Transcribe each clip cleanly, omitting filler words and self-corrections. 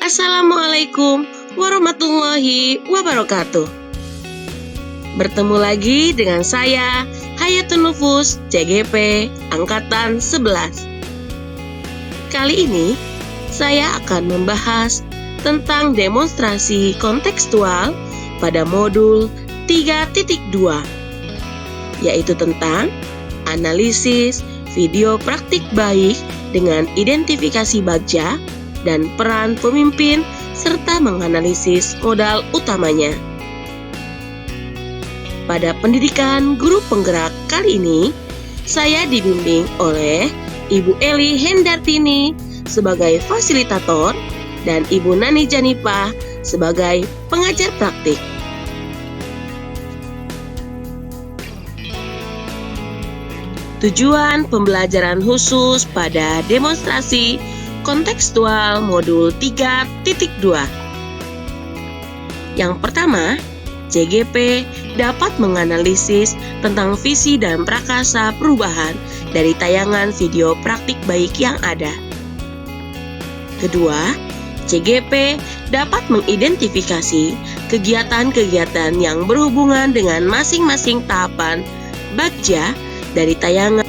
Assalamualaikum warahmatullahi wabarakatuh. Bertemu lagi dengan saya, Hayatun Nufus, CGP, Angkatan 11. Kali ini, saya akan membahas tentang demonstrasi kontekstual pada modul 3.2, yaitu tentang analisis video praktik baik dengan identifikasi bagja dan peran pemimpin serta menganalisis modal utamanya. Pada pendidikan guru penggerak kali ini, saya dibimbing oleh Ibu Eli Hendartini sebagai fasilitator dan Ibu Nani Janipah sebagai pengajar praktik. Tujuan pembelajaran khusus pada demonstrasi kontekstual modul 3.2. Yang pertama, CGP dapat menganalisis tentang visi dan prakasa perubahan dari tayangan video praktik baik yang ada. Kedua, CGP dapat mengidentifikasi kegiatan-kegiatan yang berhubungan dengan masing-masing tahapan bagja dari tayangan.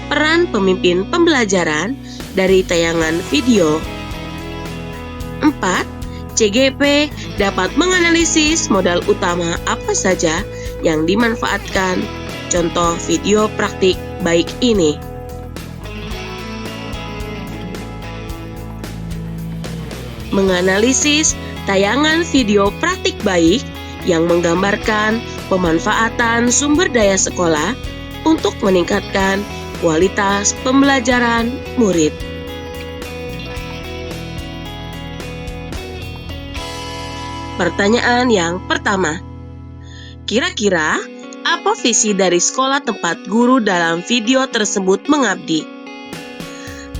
Peran pemimpin pembelajaran dari tayangan video. 4. CGP dapat menganalisis modal utama apa saja yang dimanfaatkan contoh video praktik baik ini. Menganalisis tayangan video praktik baik yang menggambarkan pemanfaatan sumber daya sekolah untuk meningkatkan kualitas pembelajaran murid. Pertanyaan yang pertama, kira-kira apa visi dari sekolah tempat guru dalam video tersebut mengabdi?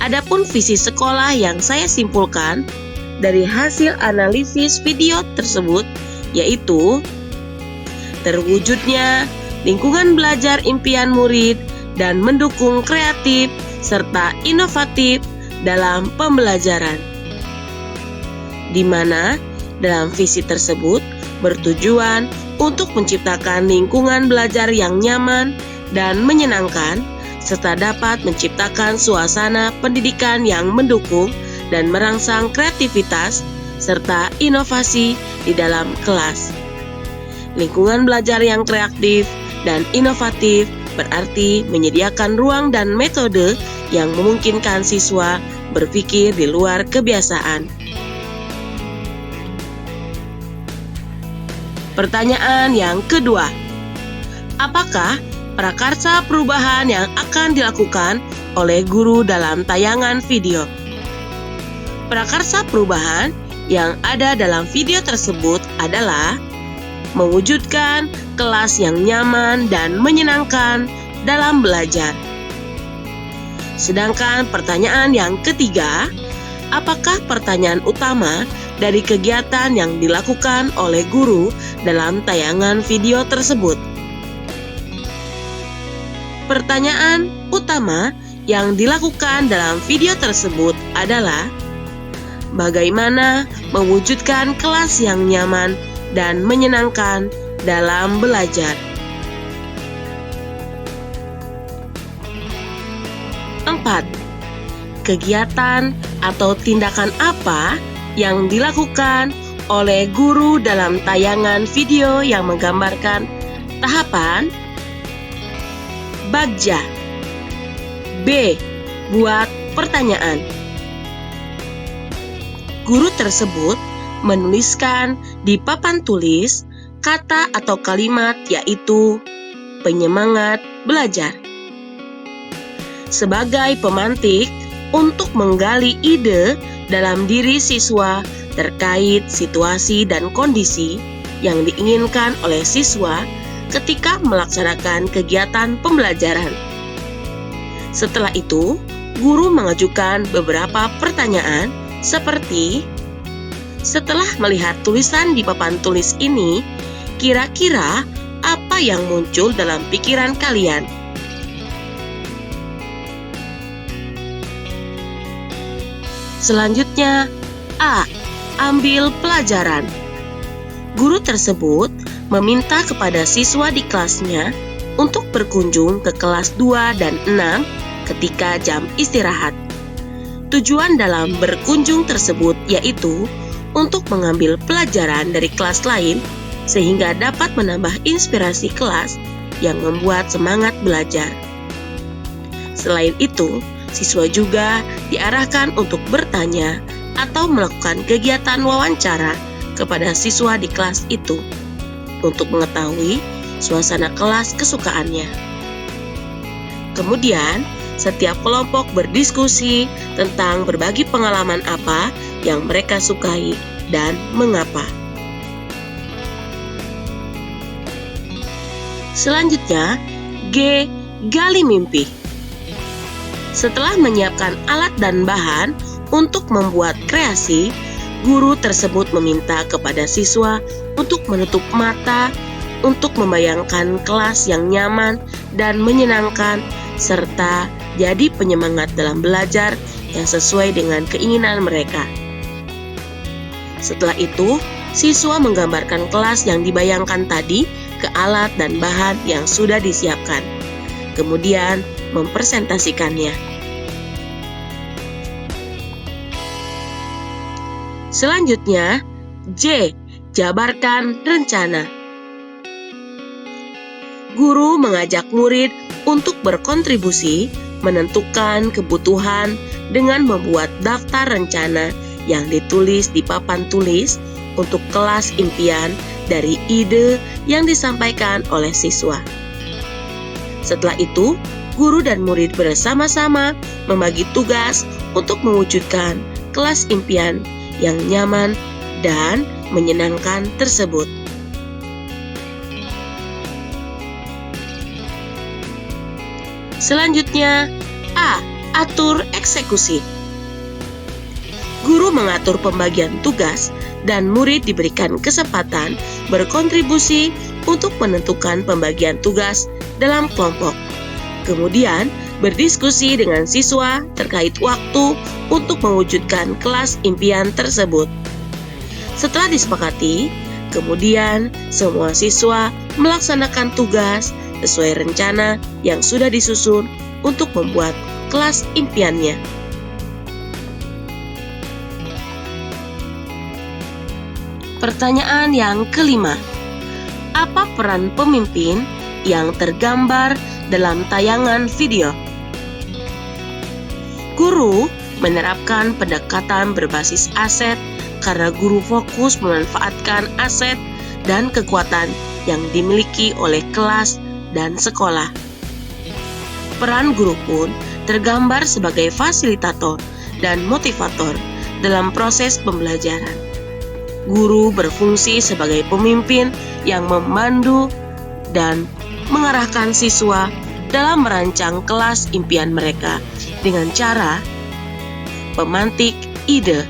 Adapun visi sekolah yang saya simpulkan dari hasil analisis video tersebut yaitu terwujudnya lingkungan belajar impian murid dan mendukung kreatif serta inovatif dalam pembelajaran, di mana dalam visi tersebut bertujuan untuk menciptakan lingkungan belajar yang nyaman dan menyenangkan serta dapat menciptakan suasana pendidikan yang mendukung dan merangsang kreativitas serta inovasi di dalam kelas. Lingkungan belajar yang kreatif dan inovatif berarti menyediakan ruang dan metode yang memungkinkan siswa berpikir di luar kebiasaan. Pertanyaan yang kedua, apakah prakarsa perubahan yang akan dilakukan oleh guru dalam tayangan video? Prakarsa perubahan yang ada dalam video tersebut adalah mewujudkan kelas yang nyaman dan menyenangkan dalam belajar. Sedangkan pertanyaan yang ketiga, apakah pertanyaan utama dari kegiatan yang dilakukan oleh guru dalam tayangan video tersebut? Pertanyaan utama yang dilakukan dalam video tersebut adalah bagaimana mewujudkan kelas yang nyaman dan menyenangkan dalam belajar. 4. Kegiatan atau tindakan apa yang dilakukan oleh guru dalam tayangan video yang menggambarkan tahapan bagja? B. Buat pertanyaan. Guru tersebut menuliskan di papan tulis kata atau kalimat yaitu penyemangat belajar sebagai pemantik untuk menggali ide dalam diri siswa terkait situasi dan kondisi yang diinginkan oleh siswa ketika melaksanakan kegiatan pembelajaran. Setelah itu, guru mengajukan beberapa pertanyaan seperti, setelah melihat tulisan di papan tulis ini, kira-kira apa yang muncul dalam pikiran kalian? Selanjutnya, A. Ambil pelajaran. Guru tersebut meminta kepada siswa di kelasnya untuk berkunjung ke kelas 2 dan 6 ketika jam istirahat. Tujuan dalam berkunjung tersebut yaitu untuk mengambil pelajaran dari kelas lain sehingga dapat menambah inspirasi kelas yang membuat semangat belajar. Selain itu, siswa juga diarahkan untuk bertanya atau melakukan kegiatan wawancara kepada siswa di kelas itu untuk mengetahui suasana kelas kesukaannya. Kemudian, setiap kelompok berdiskusi tentang berbagi pengalaman apa yang mereka sukai dan mengapa. Selanjutnya, G. Gali mimpi. Setelah menyiapkan alat dan bahan untuk membuat kreasi, guru tersebut meminta kepada siswa untuk menutup mata, untuk membayangkan kelas yang nyaman dan menyenangkan, serta jadi penyemangat dalam belajar yang sesuai dengan keinginan mereka. Setelah itu, siswa menggambarkan kelas yang dibayangkan tadi ke alat dan bahan yang sudah disiapkan, kemudian mempresentasikannya. Selanjutnya, J. Jabarkan rencana. Guru mengajak murid untuk berkontribusi menentukan kebutuhan dengan membuat daftar rencana yang ditulis di papan tulis untuk kelas impian dari ide yang disampaikan oleh siswa. Setelah itu, guru dan murid bersama-sama membagi tugas untuk mewujudkan kelas impian yang nyaman dan menyenangkan tersebut. Selanjutnya, A. Atur eksekusi. Guru mengatur pembagian tugas dan murid diberikan kesempatan berkontribusi untuk menentukan pembagian tugas dalam kelompok. Kemudian, berdiskusi dengan siswa terkait waktu untuk mewujudkan kelas impian tersebut. Setelah disepakati, kemudian semua siswa melaksanakan tugas sesuai rencana yang sudah disusun untuk membuat kelas impiannya. Pertanyaan yang kelima, apa peran pemimpin yang tergambar dalam tayangan video? Guru menerapkan pendekatan berbasis aset karena guru fokus memanfaatkan aset dan kekuatan yang dimiliki oleh kelas dan sekolah. Peran guru pun tergambar sebagai fasilitator dan motivator dalam proses pembelajaran. Guru berfungsi sebagai pemimpin yang memandu dan mengarahkan siswa dalam merancang kelas impian mereka dengan cara pemantik ide,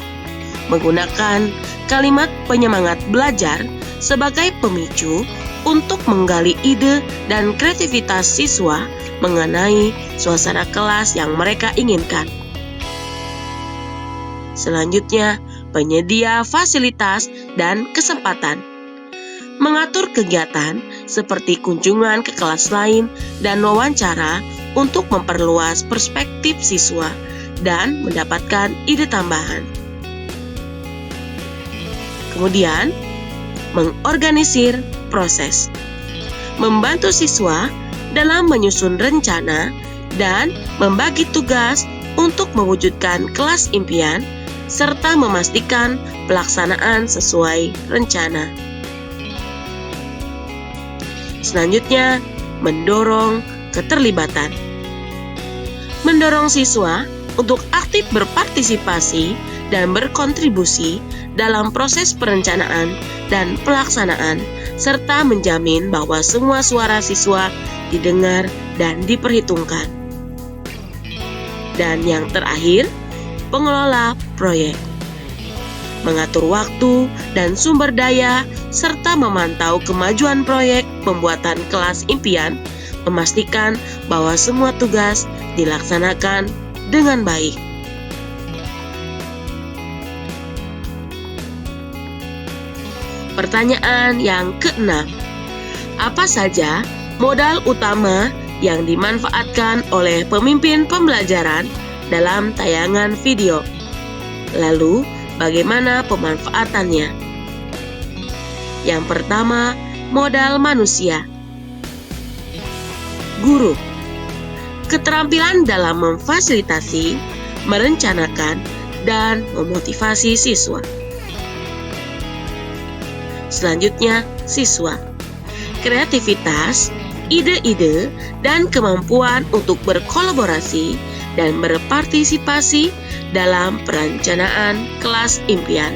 menggunakan kalimat penyemangat belajar sebagai pemicu untuk menggali ide dan kreativitas siswa mengenai suasana kelas yang mereka inginkan. Selanjutnya, penyedia fasilitas dan kesempatan. Mengatur kegiatan seperti kunjungan ke kelas lain dan wawancara untuk memperluas perspektif siswa dan mendapatkan ide tambahan. Kemudian, mengorganisir proses. Membantu siswa dalam menyusun rencana dan membagi tugas untuk mewujudkan kelas impian serta memastikan pelaksanaan sesuai rencana. Selanjutnya, mendorong keterlibatan. Mendorong siswa untuk aktif berpartisipasi dan berkontribusi dalam proses perencanaan dan pelaksanaan, serta menjamin bahwa semua suara siswa didengar dan diperhitungkan. Dan yang terakhir, pengelola proyek. Mengatur waktu dan sumber daya, serta memantau kemajuan proyek pembuatan kelas impian, memastikan bahwa semua tugas dilaksanakan dengan baik. Pertanyaan yang keenam, apa saja modal utama yang dimanfaatkan oleh pemimpin pembelajaran dalam tayangan video? Lalu, bagaimana pemanfaatannya? Yang pertama, modal manusia. Guru, keterampilan dalam memfasilitasi, merencanakan, dan memotivasi siswa. Selanjutnya, siswa. Kreativitas, ide-ide, dan kemampuan untuk berkolaborasi dan berpartisipasi dalam perencanaan kelas impian.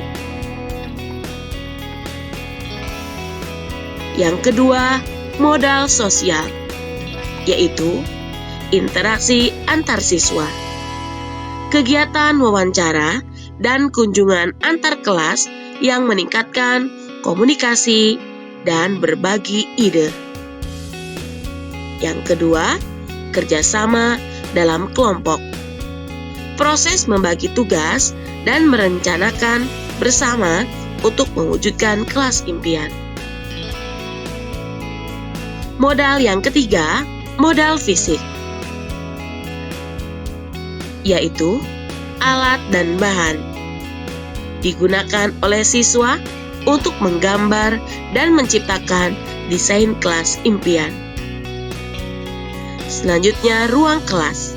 Yang kedua, modal sosial, yaitu interaksi antar siswa. Kegiatan wawancara dan kunjungan antar kelas yang meningkatkan komunikasi dan berbagi ide. Yang kedua, kerjasama dalam kelompok. Proses membagi tugas dan merencanakan bersama untuk mewujudkan kelas impian. Modal yang ketiga, modal fisik, yaitu alat dan bahan. Digunakan oleh siswa untuk menggambar dan menciptakan desain kelas impian. Selanjutnya, ruang kelas.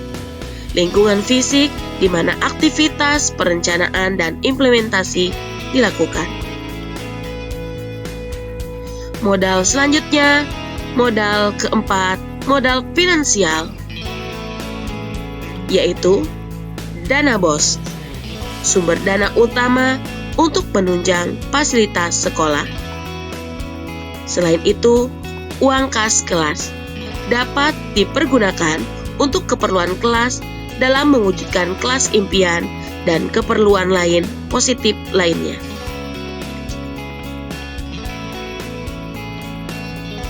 Lingkungan fisik di mana aktivitas perencanaan dan implementasi dilakukan. Modal selanjutnya, modal keempat, modal finansial, yaitu dana BOS, sumber dana utama untuk menunjang fasilitas sekolah. Selain itu, uang kas kelas dapat dipergunakan untuk keperluan kelas dalam mewujudkan kelas impian dan keperluan lain positif lainnya.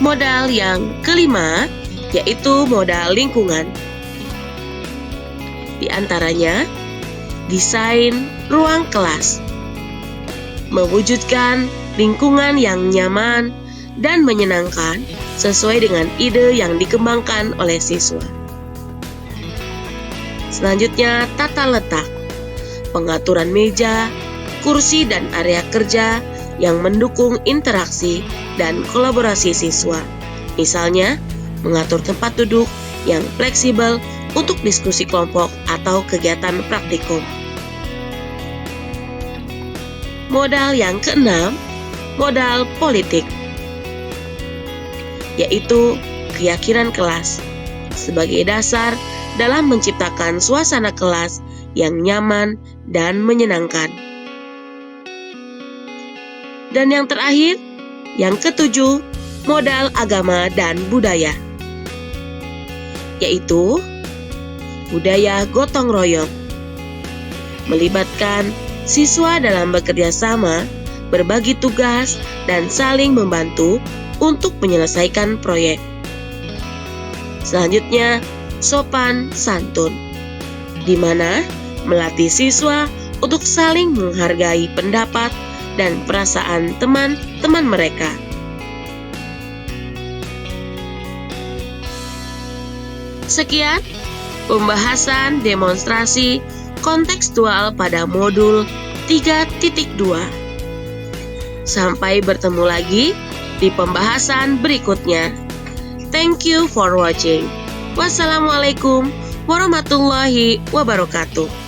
Modal yang kelima, yaitu modal lingkungan. Di antaranya, desain ruang kelas, mewujudkan lingkungan yang nyaman dan menyenangkan sesuai dengan ide yang dikembangkan oleh siswa. Selanjutnya, tata letak, pengaturan meja, kursi, dan area kerja yang mendukung interaksi dan kolaborasi siswa. Misalnya, mengatur tempat duduk yang fleksibel untuk diskusi kelompok atau kegiatan praktikum. Modal yang keenam, modal politik, yaitu keyakinan kelas sebagai dasar dalam menciptakan suasana kelas yang nyaman dan menyenangkan. Dan yang terakhir, yang ketujuh, modal agama dan budaya, yaitu budaya gotong royong, melibatkan siswa dalam bekerja sama, berbagi tugas, dan saling membantu untuk menyelesaikan proyek. Selanjutnya, sopan santun, di mana melatih siswa untuk saling menghargai pendapat dan perasaan teman-teman mereka. Sekian pembahasan demonstrasi kontekstual pada modul 3.2. Sampai bertemu lagi di pembahasan berikutnya. Thank you for watching. Wassalamualaikum warahmatullahi wabarakatuh.